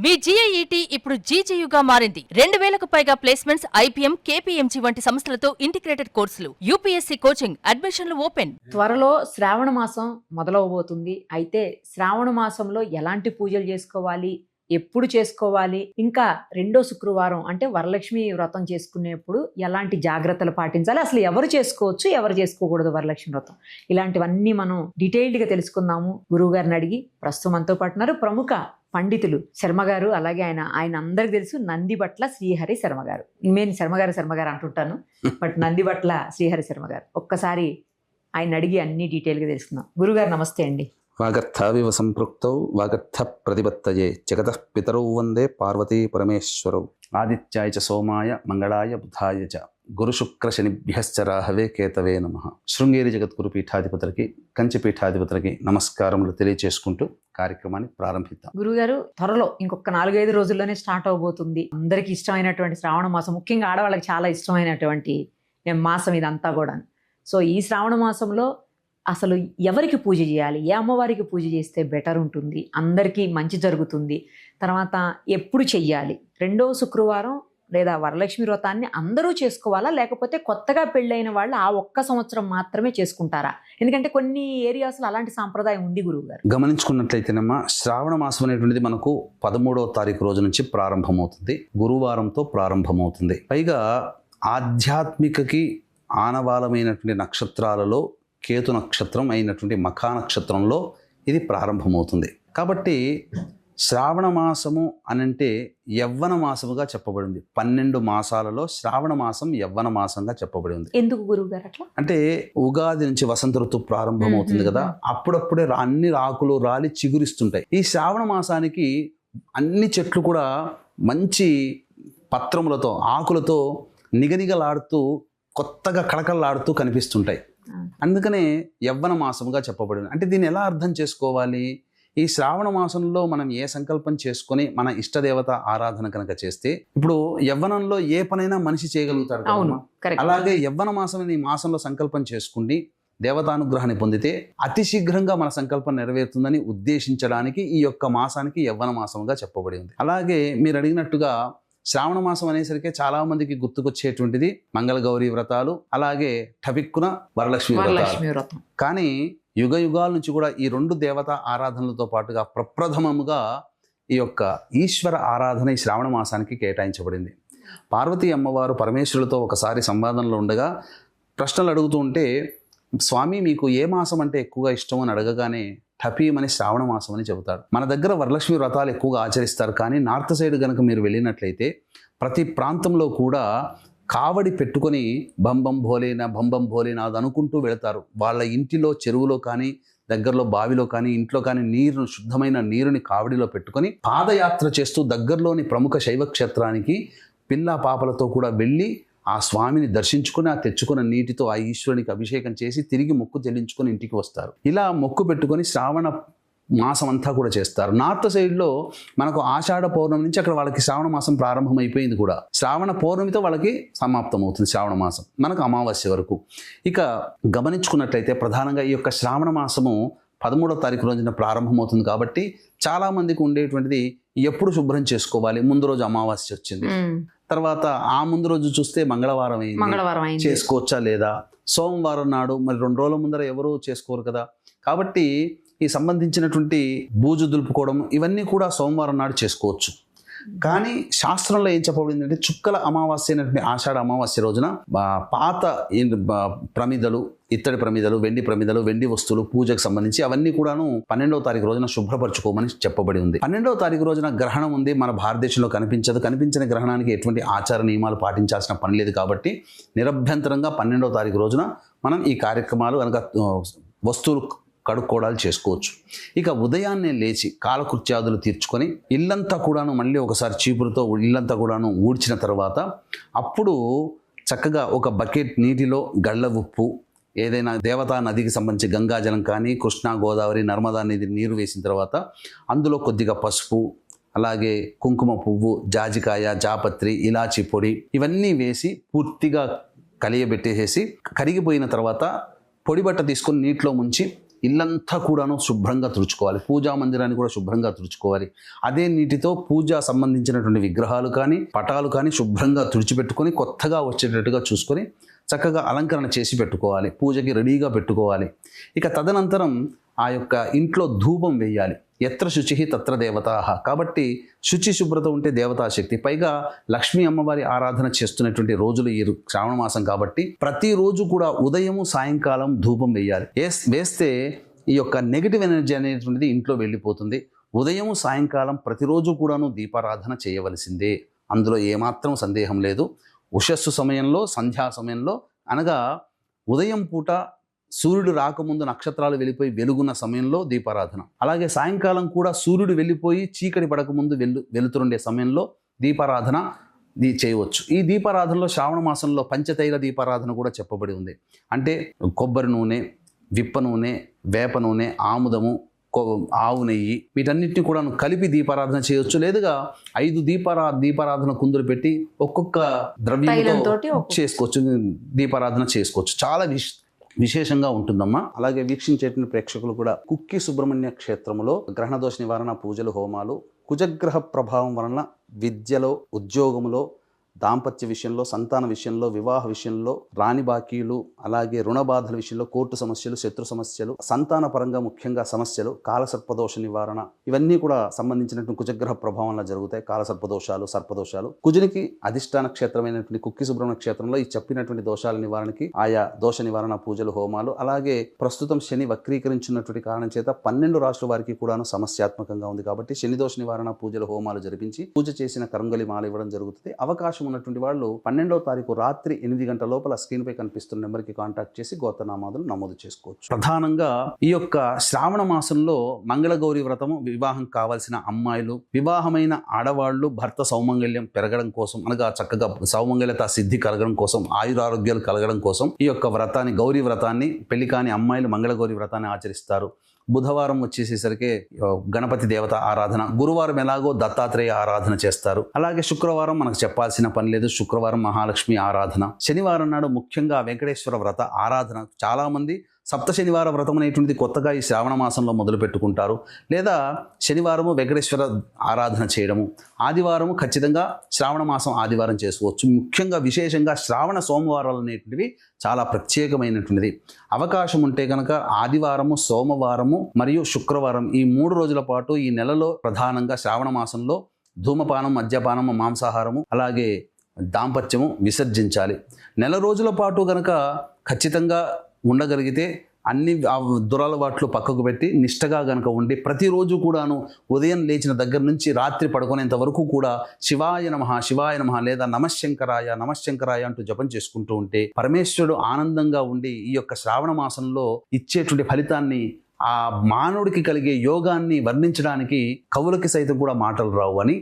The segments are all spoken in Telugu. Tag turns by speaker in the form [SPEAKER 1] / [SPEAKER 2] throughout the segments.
[SPEAKER 1] మీ GIET ఇప్పుడు GGUగా మారింది. 2000కు పైగా ప్లేస్మెంట్స్, IPM, KPMG వంటి సంస్థలతో ఇంటిగ్రేటెడ్ కోర్సులు. UPSC కోచింగ్, అడ్మిషన్లు ఓపెన్.
[SPEAKER 2] త్వరలో శ్రావణ మాసం మొదలవబోతుంది. అయితే శ్రావణ మాసంలో ఎలాంటి పూజలు చేసుకోవాలి, ఎప్పుడు చేసుకోవాలి, ఇంకా రెండో శుక్రవారం అంటే వరలక్ష్మి వ్రతం చేసుకునేప్పుడు ఎలాంటి జాగ్రత్తలు పాటించాలి, అసలు ఎవరు చేసుకోవచ్చు, ఎవరు చేసుకోకూడదు వరలక్ష్మి వ్రతం, ఇలాంటివన్నీ మనం డీటెయిల్డ్గా తెలుసుకుందాము. గురువు గారిని అడిగి ప్రస్తుతం మనతో పాటు ఉన్నారు ప్రముఖ పండితులు శర్మ గారు. అలాగే ఆయన అందరికి తెలుసు నందిబట్ల శ్రీహరి శర్మ గారు. నేను శర్మ గారు అంటుంటాను, బట్ నందిబట్ల శ్రీహరి శర్మ గారు. ఒక్కసారి ఆయన అడిగి అన్ని డీటెయిల్గా తెలుసుకుందాం. గురుగారు నమస్తే అండి.
[SPEAKER 3] వాగర్థావివ సంపృక్తౌ వాగర్థ ప్రతిపత్తయే జగతః పితరౌ వందే పార్వతీ పరమేశ్వరౌ ఆదిత్యాయ చ సోమాయ మంగళాయ బుధాయ చ గురు శుక్ర శనిభ్యశ్చ రాహవే కేతవే నమః. శృంగేరి జగద్గురు పీఠాధిపతులకి, కంచి పీఠాధిపతులకి నమస్కారములు తెలియచేసుకుంటూ కార్యక్రమాన్ని ప్రారంభిద్దాం.
[SPEAKER 2] గురుగారు, త్వరలో ఇంకొక 4-5 రోజుల్లోనే స్టార్ట్ అవబోతుంది. అందరికీ ఇష్టమైనటువంటి శ్రావణ మాసం, ముఖ్యంగా ఆడవాళ్ళకి చాలా ఇష్టమైనటువంటి మాసం ఇదంతా కూడా. సో ఈ శ్రావణ మాసంలో అసలు ఎవరికి పూజ చేయాలి, ఏ అమ్మవారికి పూజ చేస్తే బెటర్ ఉంటుంది, అందరికీ మంచి జరుగుతుంది, తర్వాత ఎప్పుడు చెయ్యాలి, రెండో శుక్రవారం లేదా వరలక్ష్మి వ్రతాన్ని అందరూ చేసుకోవాలా, లేకపోతే కొత్తగా పెళ్ళైన వాళ్ళు ఆ ఒక్క సంవత్సరం మాత్రమే చేసుకుంటారా? ఎందుకంటే కొన్ని ఏరియాస్లో అలాంటి సాంప్రదాయం ఉంది గురువు గారు.
[SPEAKER 3] గమనించుకున్నట్లయితేనమ్మా, శ్రావణ మాసం అనేటువంటిది మనకు 13వ తారీఖు రోజు నుంచి ప్రారంభమవుతుంది. గురువారంతో ప్రారంభమవుతుంది. పైగా ఆధ్యాత్మికకి ఆనవాలమైనటువంటి నక్షత్రాలలో కేతు నక్షత్రం అయినటువంటి మఖా నక్షత్రంలో ఇది ప్రారంభమవుతుంది. కాబట్టి శ్రావణ మాసము అనంటే యవ్వన మాసముగా చెప్పబడింది. 12 మాసాలలో శ్రావణ మాసం యవ్వన మాసంగా చెప్పబడి ఉంది.
[SPEAKER 2] ఎందుకు గురువు గారు అట్లా?
[SPEAKER 3] అంటే ఉగాది నుంచి వసంత ఋతువు ప్రారంభమవుతుంది కదా, అప్పుడప్పుడే అన్ని ఆకులు రాలి చిగురిస్తుంటాయి. ఈ శ్రావణ మాసానికి అన్ని చెట్లు కూడా మంచి పత్రములతో, ఆకులతో నిగనిగలాడుతూ కొత్తగా కళకళలాడుతూ కనిపిస్తుంటాయి. అందుకనే యవ్వన మాసముగా చెప్పబడింది. అంటే దీన్ని ఎలా అర్థం చేసుకోవాలి? ఈ శ్రావణ మాసంలో మనం ఏ సంకల్పం చేసుకొని మన ఇష్టదేవత ఆరాధన కనుక చేస్తే, ఇప్పుడు యవ్వనంలో ఏ పనైనా మనిషి చేయగలుగుతాడు. అలాగే యవ్వన మాసం ఈ మాసంలో సంకల్పం చేసుకుండి దేవతానుగ్రహాన్ని పొందితే అతి శీఘ్రంగా మన సంకల్పం నెరవేరుతుందని ఉద్దేశించడానికి ఈ యొక్క మాసానికి యవ్వన మాసముగా చెప్పబడి ఉంది. అలాగే మీరు అడిగినట్టుగా శ్రావణ మాసం అనేసరికి చాలా మందికి గుర్తుకొచ్చేటువంటిది మంగళగౌరి వ్రతాలు, అలాగే టపిక్కున వరలక్ష్మి వ్రతం. కానీ యుగ యుగాల నుంచి కూడా ఈ 2 దేవతా ఆరాధనలతో పాటుగా ప్రప్రథమముగా ఈ యొక్క ఈశ్వర ఆరాధన ఈ శ్రావణ మాసానికి కేటాయించబడింది. పార్వతీ అమ్మవారు పరమేశ్వరులతో ఒకసారి సంవాదంలో ఉండగా ప్రశ్నలు అడుగుతూ ఉంటే, స్వామి మీకు ఏ మాసం అంటే ఎక్కువగా ఇష్టం అని అడగగానే టపీమని శ్రావణ మాసం అని చెబుతాడు. మన దగ్గర వరలక్ష్మి వ్రతాలు ఎక్కువగా ఆచరిస్తారు, కానీ నార్త్ సైడ్ కనుక మీరు వెళ్ళినట్లయితే ప్రతి ప్రాంతంలో కూడా కావడి పెట్టుకొని బంబం భోలేనాథ్ అనుకుంటూ వెళతారు. వాళ్ళ ఇంటిలో చెరువులో కానీ దగ్గరలో బావిలో కానీ ఇంట్లో కానీ శుద్ధమైన నీరుని కావడిలో పెట్టుకొని పాదయాత్ర చేస్తూ దగ్గరలోని ప్రముఖ శైవ క్షేత్రానికి పిల్ల పాపలతో కూడా వెళ్ళి ఆ స్వామిని దర్శించుకొని ఆ తెచ్చుకున్న నీటితో ఆ ఈశ్వరునికి అభిషేకం చేసి తిరిగి మొక్కు చెల్లించుకొని ఇంటికి వస్తారు. ఇలా మొక్కు పెట్టుకొని శ్రావణ మాసం అంతా కూడా చేస్తారు. నార్త్ సైడ్లో మనకు ఆషాఢ పౌర్ణమి నుంచి అక్కడ వాళ్ళకి శ్రావణ మాసం ప్రారంభం అయిపోయింది కూడా. శ్రావణ పౌర్ణమితో వాళ్ళకి సమాప్తం అవుతుంది శ్రావణ మాసం, మనకు అమావాస్య వరకు. ఇక గమనించుకున్నట్లయితే ప్రధానంగా ఈ యొక్క శ్రావణ మాసము 13వ తారీఖు రోజున ప్రారంభమవుతుంది. కాబట్టి చాలా మందికి ఉండేటువంటిది ఎప్పుడు శుభ్రం చేసుకోవాలి, ముందు రోజు అమావాస్య వచ్చింది, తర్వాత ఆ ముందు రోజు చూస్తే మంగళవారం అయింది, చేసుకోవచ్చా లేదా, సోమవారం నాడు మరి 2 రోజుల ముందర ఎవరు చేసుకోరు కదా. కాబట్టి ఈ సంబంధించినటువంటి బూజు దులుపుకోవడం ఇవన్నీ కూడా సోమవారం నాడు చేసుకోవచ్చు. కానీ శాస్త్రంలో ఏం చెప్పబడింది అంటే, చుక్కల అమావాస్య అయినటువంటి ఆషాఢ అమావాస్య రోజున పాత ప్రమిదలు, ఇత్తడి ప్రమిదలు, వెండి ప్రమిదలు, వెండి వస్తువులు పూజకు సంబంధించి అవన్నీ కూడాను 12వ తారీఖు రోజున శుభ్రపరచుకోమని చెప్పబడి ఉంది. 12వ తారీఖు రోజున గ్రహణం ఉంది, మన భారతదేశంలో కనిపించదు. కనిపించిన గ్రహణానికి ఎటువంటి ఆచార నియమాలు పాటించాల్సిన పని లేదు. కాబట్టి నిరభ్యంతరంగా 12వ తారీఖు రోజున మనం ఈ కార్యక్రమాలు కనుక వస్తువులు కడుక్కోవడాలు చేసుకోవచ్చు. ఇక ఉదయాన్నే లేచి కాలకృత్యాదులు తీర్చుకొని ఇల్లంతా కూడాను మళ్ళీ ఒకసారి చీపురుతో ఇల్లంతా కూడాను ఊడ్చిన తర్వాత అప్పుడు చక్కగా ఒక బకెట్ నీటిలో గళ్ళ ఉప్పు, ఏదైనా దేవతా నదికి సంబంధించి గంగాజలం కానీ కృష్ణా గోదావరి నర్మదా నది నీరు వేసిన తర్వాత అందులో కొద్దిగా పసుపు, అలాగే కుంకుమ పువ్వు, జాజికాయ, జాపత్రి, ఇలాచి పొడి ఇవన్నీ వేసి పూర్తిగా కలియబెట్టేసేసి కరిగిపోయిన తర్వాత పొడి బట్ట తీసుకొని నీటిలో ముంచి ఇల్లంతా కూడాను శుభ్రంగా తుడుచుకోవాలి, పూజా మందిరాన్ని కూడా శుభ్రంగా తుడుచుకోవాలి. అదే నీటితో పూజ సంబంధించినటువంటి విగ్రహాలు కానీ పటాలు కానీ శుభ్రంగా తుడిచిపెట్టుకొని కొత్తగా వచ్చేటట్టుగా చూసుకొని చక్కగా అలంకరణ చేసి పెట్టుకోవాలి, పూజకి రెడీగా పెట్టుకోవాలి. ఇక తదనంతరం ఆ యొక్క ఇంట్లో ధూపం వేయాలి. ఎత్ర శుచి తత్ర దేవతాః, కాబట్టి శుచి శుభ్రత ఉంటే దేవతాశక్తి. పైగా లక్ష్మీ అమ్మవారి ఆరాధన చేస్తున్నటువంటి రోజులు ఈ శ్రావణ మాసం కాబట్టి ప్రతిరోజు కూడా ఉదయము సాయంకాలం ధూపం వేయాలి. వేస్తే ఈ యొక్క నెగిటివ్ ఎనర్జీ అనేటువంటిది ఇంట్లో వెళ్ళిపోతుంది. ఉదయము సాయంకాలం ప్రతిరోజు కూడాను దీపారాధన చేయవలసిందే, అందులో ఏమాత్రం సందేహం లేదు. ఉషస్సు సమయంలో, సంధ్యా సమయంలో, అనగా ఉదయం పూట సూర్యుడు రాకముందు నక్షత్రాలు వెళ్ళిపోయి వెలుగున్న సమయంలో దీపారాధన, అలాగే సాయంకాలం కూడా సూర్యుడు వెళ్ళిపోయి చీకటి పడకముందు వెలుతురుండే సమయంలో దీపారాధన చేయవచ్చు. ఈ దీపారాధనలో శ్రావణ మాసంలో పంచతైల దీపారాధన కూడా చెప్పబడి ఉంది. అంటే కొబ్బరి నూనె, విప్ప నూనె, వేప నూనె, ఆముదము, ఆవు నెయ్యి, వీటన్నిటిని కూడా కలిపి దీపారాధన చేయొచ్చు. లేదుగా 5 దీపారాధన కుందులు పెట్టి ఒక్కొక్క ద్రవ్యంతో చేసుకోవచ్చు, దీపారాధన చేసుకోవచ్చు. చాలా విశేషంగా ఉంటుందమ్మా. అలాగే వీక్షించేటువంటి ప్రేక్షకులు కూడా కుక్కి సుబ్రహ్మణ్య క్షేత్రంలో గ్రహణ దోష నివారణ పూజలు, హోమాలు, కుజగ్రహ ప్రభావం వలన విద్యలో, ఉద్యోగంలో, దాంపత్య విషయంలో, సంతాన విషయంలో, వివాహ విషయంలో, రాణి బాకీలు, అలాగే రుణ బాధల విషయంలో, కోర్టు సమస్యలు, శత్రు సమస్యలు, సంతాన పరంగా ముఖ్యంగా సమస్యలు, కాలసర్పదోష నివారణ, ఇవన్నీ కూడా సంబంధించినటువంటి కుజగ్రహ ప్రభావంలో జరుగుతాయి. కాలసర్పదోషాలు, సర్పదోషాలు. కుజునికి అధిష్టాన క్షేత్రమైనటువంటి కుక్కి సుబ్రహ్మణ్య క్షేత్రంలో ఈ చెప్పినటువంటి దోషాల నివారణకి ఆయా దోష నివారణ పూజలు, హోమాలు, అలాగే ప్రస్తుతం శని వక్రీకరించినటువంటి కారణం చేత 12 రాష్ట్రాల వారికి కూడాను సమస్యాత్మకంగా ఉంది కాబట్టి శని దోష నివారణ పూజలు, హోమాలు జరిపించి పూజ చేసిన కరంగలి మాల ఇవ్వడం జరుగుతుంది. అవకాశం ఉన్నటువంటి వాళ్ళు 12వ తారీఖు రాత్రి 8 గంటల లోపల స్క్రీన్ పై కనిపిస్తున్న నెంబర్కి కాంటాక్ట్ చేసి గోత్రనామాదులు నమోదు చేసుకోవచ్చు. ప్రధానంగా ఈ యొక్క శ్రావణ మాసంలో మంగళగౌరి వ్రతము, వివాహం కావాల్సిన అమ్మాయిలు, వివాహమైన ఆడవాళ్లు భర్త సౌమంగళ్యం పెరగడం కోసం, అనగా చక్కగా సౌమంగళ్యత సిద్ధి కలగడం కోసం, ఆయురారోగ్యాలు కలగడం కోసం ఈ యొక్క వ్రతాన్ని, గౌరీ వ్రతాన్ని, పెళ్లి కాని అమ్మాయిలు మంగళగౌరి వ్రతాన్ని ఆచరిస్తారు. బుధవారం వచ్చేసేసరికి గణపతి దేవత ఆరాధన, గురువారం ఎలాగో దత్తాత్రేయ ఆరాధన చేస్తారు. అలాగే శుక్రవారం మనకు చెప్పాల్సిన పని లేదు, శుక్రవారం మహాలక్ష్మి ఆరాధన. శనివారం నాడు ముఖ్యంగా వెంకటేశ్వర వ్రత ఆరాధన. చాలామంది సప్త శనివార వ్రతం అనేటువంటిది కొత్తగా ఈ శ్రావణ మాసంలో మొదలు పెట్టుకుంటారు. లేదా శనివారము వెంకటేశ్వర ఆరాధన చేయడము, ఆదివారము ఖచ్చితంగా శ్రావణ మాసం ఆదివారం చేసుకోవచ్చు. ముఖ్యంగా విశేషంగా శ్రావణ సోమవారాలు అనేటువంటివి చాలా ప్రత్యేకమైనటువంటిది. అవకాశం ఉంటే కనుక ఆదివారము, సోమవారము మరియు శుక్రవారం ఈ 3 రోజుల పాటు ఈ నెలలో ప్రధానంగా శ్రావణ మాసంలో ధూమపానం, మద్యపానము, మాంసాహారము, అలాగే దాంపత్యము విసర్జించాలి. నెల రోజుల పాటు కనుక ఖచ్చితంగా ఉండగలిగితే అన్ని దురలవాట్లు పక్కకు పెట్టి నిష్టగా గనక ఉండి ప్రతిరోజు కూడాను ఉదయం లేచిన దగ్గర నుంచి రాత్రి పడుకునేంత వరకు కూడా శివాయ నమః, శివాయ నమః లేదా నమశ్శంకరాయ, నమశ్శంకరాయ అంటూ జపం చేసుకుంటూ ఉంటే పరమేశ్వరుడు ఆనందంగా ఉండి ఈ యొక్క శ్రావణ మాసంలో ఇచ్చేటువంటి ఫలితాన్ని, ఆ మానవుడికి కలిగే యోగాన్ని వర్ణించడానికి కవులకి సైతం కూడా మాటలు రావు అని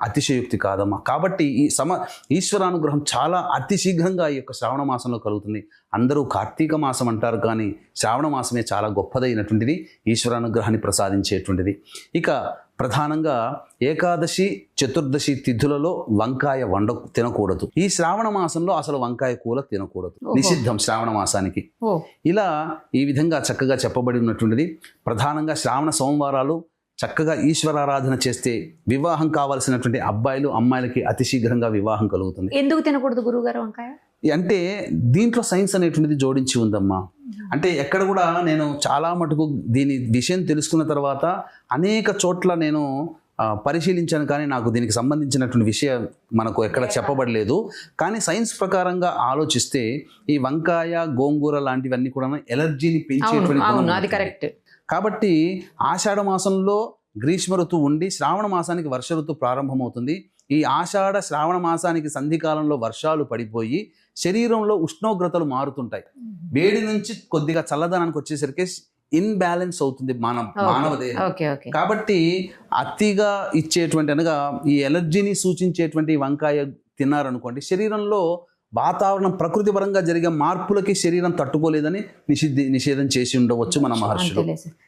[SPEAKER 3] అతిశయోక్తి కాదమ్మా. కాబట్టి ఈ ఈశ్వరానుగ్రహం చాలా అతి శీఘ్రంగా ఈ యొక్క శ్రావణ మాసంలో కలుగుతుంది. అందరూ కార్తీక మాసం అంటారు, కానీ శ్రావణ మాసమే చాలా గొప్పదైనటువంటిది, ఈశ్వరానుగ్రహాన్ని ప్రసాదించేటువంటిది. ఇక ప్రధానంగా ఏకాదశి, చతుర్దశి తిథులలో వంకాయ తినకూడదు. ఈ శ్రావణ మాసంలో అసలు వంకాయ కూర తినకూడదు, నిషిద్ధం శ్రావణ మాసానికి. ఇలా ఈ విధంగా చక్కగా చెప్పబడి ఉన్నటువంటిది. ప్రధానంగా శ్రావణ సోమవారాలు చక్కగా ఈశ్వరారాధన చేస్తే వివాహం కావాల్సినటువంటి అబ్బాయిలు, అమ్మాయిలకి అతి శీఘ్రంగా వివాహం కలుగుతుంది.
[SPEAKER 2] ఎందుకు తినకూడదు గురువుగారు వంకాయ
[SPEAKER 3] అంటే? దీంట్లో సైన్స్ అనేటువంటిది జోడించి ఉందమ్మా. అంటే ఎక్కడ కూడా నేను చాలా మటుకు దీని విషయం తెలుసుకున్న తర్వాత అనేక చోట్ల నేను పరిశీలించాను, కానీ నాకు దీనికి సంబంధించినటువంటి విషయం మనకు ఎక్కడ చెప్పబడలేదు. కానీ సైన్స్ ప్రకారంగా ఆలోచిస్తే ఈ వంకాయ, గోంగూర లాంటివన్నీ కూడా ఎలర్జీని పెంచేటువంటి. కాబట్టి ఆషాఢ మాసంలో గ్రీష్మ ఋతువు ఉండి శ్రావణ మాసానికి వర్ష ఋతువు ప్రారంభమవుతుంది. ఈ ఆషాఢ శ్రావణ మాసానికి సంధికాలంలో వర్షాలు పడిపోయి శరీరంలో ఉష్ణోగ్రతలు మారుతుంటాయి. వేడి నుంచి కొద్దిగా చల్లదనానికి వచ్చేసరికి ఇన్బ్యాలెన్స్ అవుతుంది మానవ దేహం. కాబట్టి అతిగా ఇచ్చేటువంటి, అనగా ఈ ఎలర్జీని సూచించేటువంటి వంకాయ తిన్నారనుకోండి, శరీరంలో వాతావరణం ప్రకృతి పరంగా జరిగే మార్పులకి శరీరం తట్టుకోలేదని నిషేధం చేసి ఉండవచ్చు మన మహర్షులు.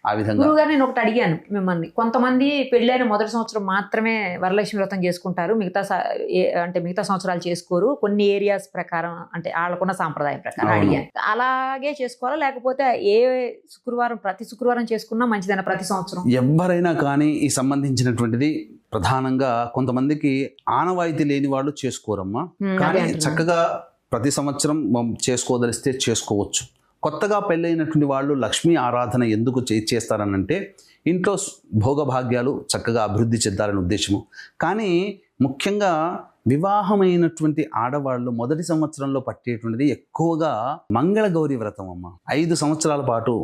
[SPEAKER 3] ఆ విధంగా
[SPEAKER 2] గురువుగారు నేను ఒకటి అడిగాను మిమ్మల్ని, కొంతమంది పెళ్ళైన మొదటి సంవత్సరం మాత్రమే వరలక్ష్మి వ్రతం చేసుకుంటారు, మిగతా సంవత్సరాలు చేసుకోరు, కొన్ని ఏరియాస్ ప్రకారం అంటే వాళ్ళకున్న సాంప్రదాయం ప్రకారం అడిగాను. అలాగే చేసుకోవాలా లేకపోతే ప్రతి శుక్రవారం చేసుకున్నా మంచిదైనా ప్రతి సంవత్సరం?
[SPEAKER 3] ఎవరైనా కానీ ఈ సంబంధించినటువంటిది ప్రధానంగా కొంతమందికి ఆనవాయితీ లేని వాళ్ళు చేసుకోరమ్మా. కానీ చక్కగా ప్రతి సంవత్సరం చేసుకోదలిస్తే చేసుకోవచ్చు. కొత్తగా పెళ్ళైనటువంటి వాళ్ళు లక్ష్మీ ఆరాధన ఎందుకు చేస్తారనంటే ఇంట్లో భోగభాగ్యాలు చక్కగా అభివృద్ధి చెందాలనే ఉద్దేశము. కానీ ముఖ్యంగా వివాహమైనటువంటి ఆడవాళ్ళు మొదటి సంవత్సరంలో పట్టేటువంటిది ఎక్కువగా మంగళగౌరి వ్రతం అమ్మ. 5 సంవత్సరాల పాటు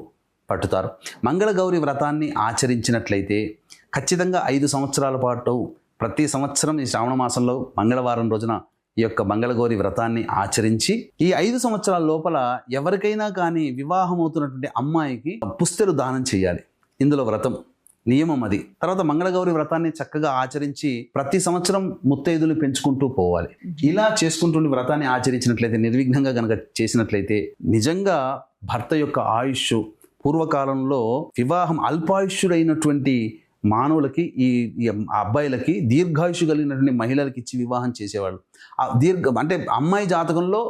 [SPEAKER 3] పట్టుతారు. మంగళగౌరి వ్రతాన్ని ఆచరించినట్లయితే ఖచ్చితంగా 5 సంవత్సరాల పాటు ప్రతి సంవత్సరం ఈ శ్రావణ మాసంలో మంగళవారం రోజున ఈ యొక్క మంగళగౌరి వ్రతాన్ని ఆచరించి ఈ 5 సంవత్సరాల లోపల ఎవరికైనా కానీ వివాహం అవుతున్నటువంటి అమ్మాయికి పుస్తెలు దానం చేయాలి. ఇందులో వ్రతం నియమం అది. తర్వాత మంగళగౌరి వ్రతాన్ని చక్కగా ఆచరించి ప్రతి సంవత్సరం ముత్తైదులు పెంచుకుంటూ పోవాలి. ఇలా చేసుకుంటుండే వ్రతాన్ని ఆచరించినట్లయితే, నిర్విఘ్నంగా కనుక చేసినట్లయితే నిజంగా భర్త యొక్క ఆయుష్ పూర్వకాలంలో వివాహం అల్పాయుష్యుడైనటువంటి మానవులకి ఈ అబ్బాయిలకి దీర్ఘాయుషు కలిగినటువంటి మహిళలకి ఇచ్చి వివాహం చేసేవాళ్ళు. అంటే అమ్మాయి జాతకంలో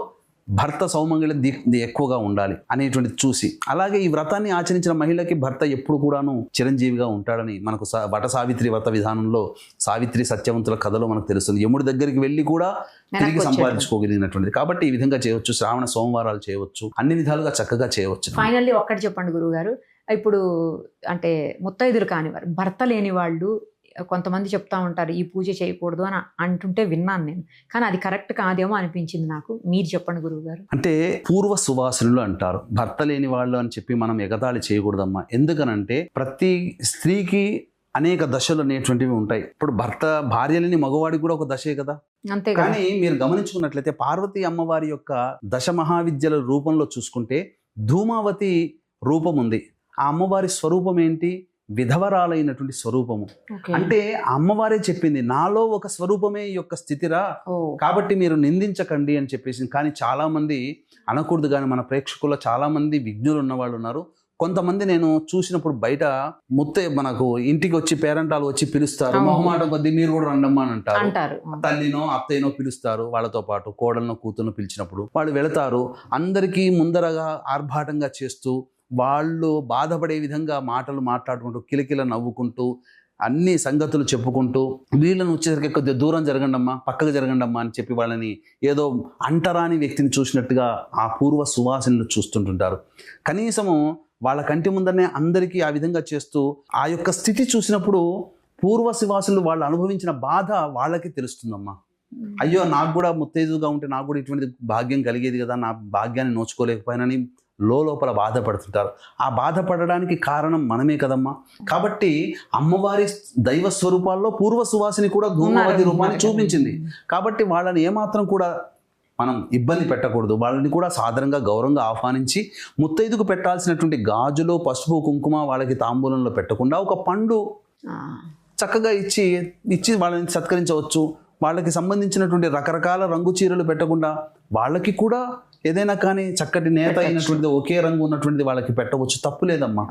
[SPEAKER 3] భర్త సౌమంగళ్యం ఎక్కువగా ఉండాలి అనేటువంటిది చూసి, అలాగే ఈ వ్రతాన్ని ఆచరించిన మహిళకి భర్త ఎప్పుడు కూడాను చిరంజీవిగా ఉంటాడని మనకు వట సావిత్రి వ్రత విధానంలో సావిత్రి సత్యవంతుల కథలో మనకు తెలుస్తుంది. యముడి దగ్గరికి వెళ్ళి కూడా తిరిగి సంపాదించుకోగలిగినటువంటిది. కాబట్టి ఈ విధంగా చేయవచ్చు. శ్రావణ సోమవారాలు చేయవచ్చు, అన్ని విధాలుగా చక్కగా చేయవచ్చు.
[SPEAKER 2] ఫైనల్లీ ఒక్కటి చెప్పండి గురువుగారు, ఇప్పుడు అంటే ముత్తైదులు కానివారు భర్త లేని వాళ్ళు కొంతమంది చెప్తా ఉంటారు ఈ పూజ చేయకూడదు అని అంటుంటే విన్నాను నేను, కానీ అది కరెక్ట్ కాదేమో అనిపించింది నాకు. మీరు చెప్పండి గురువుగారు.
[SPEAKER 3] అంటే పూర్వ సువాసనులు అంటారు, భర్త లేని వాళ్ళు అని చెప్పి మనం ఎగతాళి చేయకూడదమ్మా. ఎందుకనంటే ప్రతి స్త్రీకి అనేక దశలు అనేటువంటివి ఉంటాయి. ఇప్పుడు భార్య లేని మగవాడికి కూడా ఒక దశే కదా.
[SPEAKER 2] అంతే.
[SPEAKER 3] కానీ మీరు గమనించుకున్నట్లయితే పార్వతీ అమ్మవారి యొక్క దశ మహావిద్యల రూపంలో చూసుకుంటే ధూమావతి రూపం ఉంది. ఆ అమ్మవారి స్వరూపం ఏంటి? విధవరాలైనటువంటి స్వరూపము. అంటే అమ్మవారే చెప్పింది, నాలో ఒక స్వరూపమే ఈ యొక్క స్థితిరా, కాబట్టి మీరు నిందించకండి అని చెప్పేసి. కానీ చాలా మంది అనకూడదు, కానీ మన ప్రేక్షకుల్లో చాలా మంది విజ్ఞులు ఉన్నవాళ్ళు ఉన్నారు. కొంతమంది నేను చూసినప్పుడు బయట మనకు ఇంటికి వచ్చి పేరెంటాలు వచ్చి పిలుస్తారు, మొహమాటం కొద్దీ మీరు కూడా రండమ్మా అని అంటారు. తల్లినో అత్తయ్యనో పిలుస్తారు, వాళ్ళతో పాటు కోడలను కూతురును పిలిచినప్పుడు వాళ్ళు వెళతారు. అందరికీ ముందరగా ఆర్భాటంగా చేస్తూ వాళ్ళు బాధపడే విధంగా మాటలు మాట్లాడుకుంటూ కిలకిల నవ్వుకుంటూ అన్ని సంగతులు చెప్పుకుంటూ వీళ్ళని వచ్చేసరికి కొద్దిగా దూరం జరగండమ్మా, పక్కకు జరగండమ్మా అని చెప్పి వాళ్ళని ఏదో అంటరాని వ్యక్తిని చూసినట్టుగా ఆ పూర్వ సువాసనలు చూస్తుంటుంటారు. కనీసము వాళ్ళ కంటి ముందరనే అందరికీ ఆ విధంగా చేస్తూ ఆ యొక్క స్థితి చూసినప్పుడు పూర్వ సువాసనలు వాళ్ళు అనుభవించిన బాధ వాళ్ళకి తెలుస్తుందమ్మా. అయ్యో నాకు కూడా ముత్తైదుగా ఉంటే నాకు కూడా ఇటువంటి భాగ్యం కలిగేది కదా, నా భాగ్యాన్ని నోచుకోలేకపోయానని లోపల బాధపడుతుంటారు. ఆ బాధపడడానికి కారణం మనమే కదమ్మా. కాబట్టి అమ్మవారి దైవ స్వరూపాల్లో పూర్వ సువాసిని కూడా ధూమావతి రూపాన్ని చూపించింది. కాబట్టి వాళ్ళని ఏమాత్రం కూడా మనం ఇబ్బంది పెట్టకూడదు. వాళ్ళని కూడా సాధారణంగా గౌరవంగా ఆహ్వానించి ముత్తైదుకు పెట్టాల్సినటువంటి గాజులు పసుపు కుంకుమ వాళ్ళకి తాంబూలంలో పెట్టకుండా ఒక పండు చక్కగా ఇచ్చి వాళ్ళని సత్కరించవచ్చు. వాళ్ళకి సంబంధించినటువంటి రకరకాల రంగు చీరలు పెట్టకుండా వాళ్ళకి కూడా ఏదైనా కానీ చక్కటి నేత అయినటువంటిది ఒకే రంగు ఉన్నటువంటిది వాళ్ళకి పెట్టవచ్చు, తప్పు లేదమ్మా.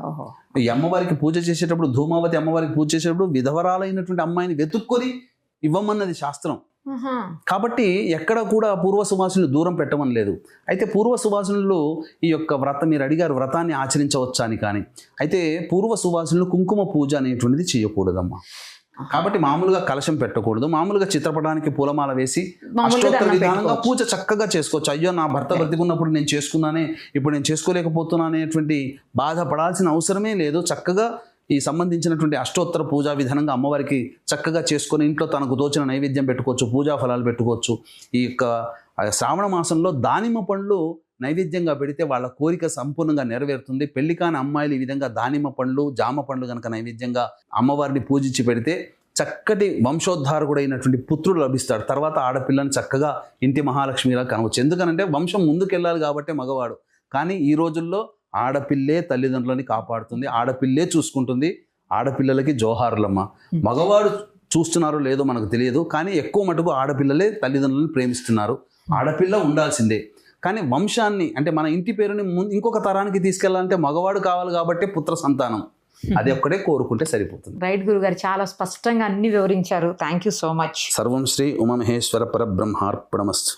[SPEAKER 3] ఈ అమ్మవారికి పూజ చేసేటప్పుడు ధూమావతి అమ్మవారికి పూజ చేసేటప్పుడు విధవరాలైనటువంటి అమ్మాయిని వెతుక్కొని ఇవ్వమన్నది శాస్త్రం. కాబట్టి ఎక్కడ కూడా పూర్వ సువాసనలు దూరం పెట్టమని లేదు. అయితే పూర్వ సువాసనలు ఈ యొక్క మీరు అడిగారు వ్రతాన్ని ఆచరించవచ్చా అని. కానీ అయితే పూర్వ సువాసనలు కుంకుమ పూజ అనేటువంటిది చేయకూడదమ్మా. కాబట్టి మామూలుగా కలశం పెట్టకూడదు, మామూలుగా చిత్రపటానికి పూలమాల వేసి అష్టోత్తర విధానంగా పూజ చక్కగా చేసుకోవచ్చు. అయ్యో నా భర్త బ్రతికున్నప్పుడు నేను చేసుకున్నానే, ఇప్పుడు నేను చేసుకోలేకపోతున్నా అనేటువంటి బాధపడాల్సిన అవసరమే లేదు. చక్కగా ఈ సంబంధించినటువంటి అష్టోత్తర పూజా విధానంగా అమ్మవారికి చక్కగా చేసుకొని ఇంట్లో తనకు తోచిన నైవేద్యం పెట్టుకోవచ్చు, పూజా ఫలాలు పెట్టుకోవచ్చు. ఈ యొక్క శ్రావణ మాసంలో దానిమ్మ పండ్లు నైవేద్యంగా పెడితే వాళ్ళ కోరిక సంపూర్ణంగా నెరవేరుతుంది. పెళ్లి కాని అమ్మాయిలు ఈ విధంగా దానిమ్మ పండ్లు జామ పండ్లు కనుక నైవేద్యంగా అమ్మవారిని పూజించి పెడితే చక్కటి వంశోద్ధారకుడైనటువంటి పుత్రుడు లభిస్తాడు. తర్వాత ఆడపిల్లని చక్కగా ఇంటి మహాలక్ష్మిలా కనవచ్చు. ఎందుకనంటే వంశం ముందుకెళ్ళాలి కాబట్టి మగవాడు. కానీ ఈ రోజుల్లో ఆడపిల్లే తల్లిదండ్రులని కాపాడుతుంది, ఆడపిల్లే చూసుకుంటుంది. ఆడపిల్లలకి జోహారులమ్మ. మగవాడు చూస్తున్నారో లేదో మనకు తెలియదు, కానీ ఎక్కువ మటుకు ఆడపిల్లలే తల్లిదండ్రులను ప్రేమిస్తున్నారు. ఆడపిల్ల ఉండాల్సిందే. కానీ వంశాన్ని అంటే మన ఇంటి పేరుని ఇంకొక తరానికి తీసుకెళ్లాలంటే మగవాడు కావాలి కాబట్టి పుత్ర సంతానం, అది ఒక్కడే కోరుకుంటే సరిపోతుంది.
[SPEAKER 2] రైట్ గురుగారు, చాలా స్పష్టంగా అన్ని వివరించారు. Thank you so much.
[SPEAKER 3] సర్వం శ్రీ ఉమామహేశ్వర పరబ్రహ్మార్పణమస్తు.